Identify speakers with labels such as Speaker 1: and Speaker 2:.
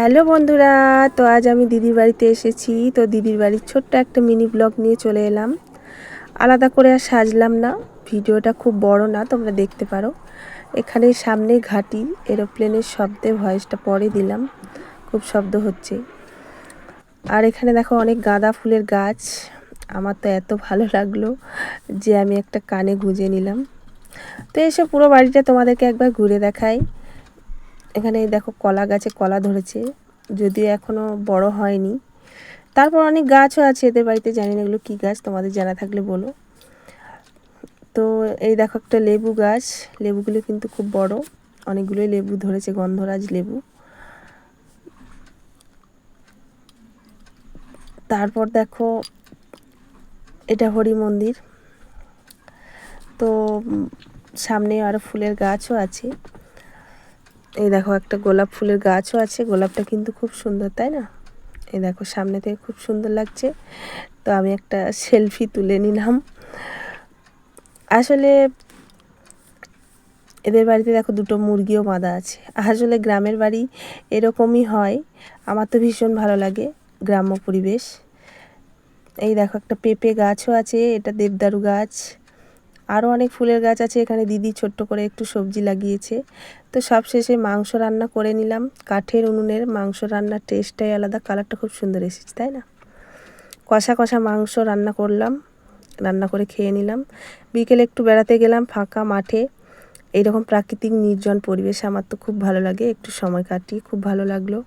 Speaker 1: Hello বন্ধুরা, তো আজ আমি দিদির বাড়িতে এসেছি। তো দিদির বাড়ির ছোট্ট একটা মিনি ব্লগ নিয়ে চলে এলাম। আলাদা করে আর সাজলাম না, ভিডিওটা খুব বড় না, তোমরা দেখতে পারো। এখানে সামনে ঘাটি, এরোপ্লেনের শব্দে ভয়েসটা পরে দিলাম, খুব শব্দ হচ্ছে। আর এখানে দেখো অনেক গাঁদা ফুলের গাছ। আমার তো এত ভালো লাগলো যে আমি একটা কানে গুঁজে নিলাম। তো এসে পুরো বাড়িটা তোমাদেরকে একবার ঘুরে দেখাই। এখানে দেখো কলা গাছে কলা ধরেছে, যদিও এখনও বড় হয়নি। তারপর অনেক গাছও আছে এদের বাড়িতে, জানি না এগুলো কী গাছ, তোমাদের জানা থাকলে বলো। তো এই দেখো একটা লেবু গাছ, লেবুগুলো কিন্তু খুব বড়, অনেকগুলোই লেবু ধরেছে, গন্ধরাজ লেবু। তারপর দেখো এটা হরি মন্দির। তো সামনে আরও ফুলের গাছও আছে। এই দেখো একটা গোলাপ ফুলের গাছও আছে, গোলাপটা কিন্তু খুব সুন্দর, তাই না? এই দেখো সামনে থেকে খুব সুন্দর লাগছে। তো আমি একটা সেলফি তুলে নিলাম। আসলে এদের বাড়িতে দেখো দুটো মুরগিও বাঁধা আছে। আসলে গ্রামের বাড়ি এরকমই হয়, আমার তো ভীষণ ভালো লাগে গ্রাম্য পরিবেশ। এই দেখো একটা পেঁপে গাছও আছে, এটা দেবদারু গাছ। আরও অনেক ফুলের গাছ আছে। এখানে দিদি ছোট্ট করে একটু সবজি লাগিয়েছে। তো সব শেষে মাংস রান্না করে নিলাম। কাঠের উনুনের মাংস রান্নার টেস্টটাই আলাদা, কালারটা খুব সুন্দর এসেছে, তাই না? কষা কষা মাংস রান্না করলাম, রান্না করে খেয়ে নিলাম। বিকেলে একটু বেড়াতে গেলাম ফাঁকা মাঠে। এইরকম প্রাকৃতিক নির্জন পরিবেশে আমার তো খুব ভালো লাগে, একটু সময় কাটিয়ে খুব ভালো লাগলো।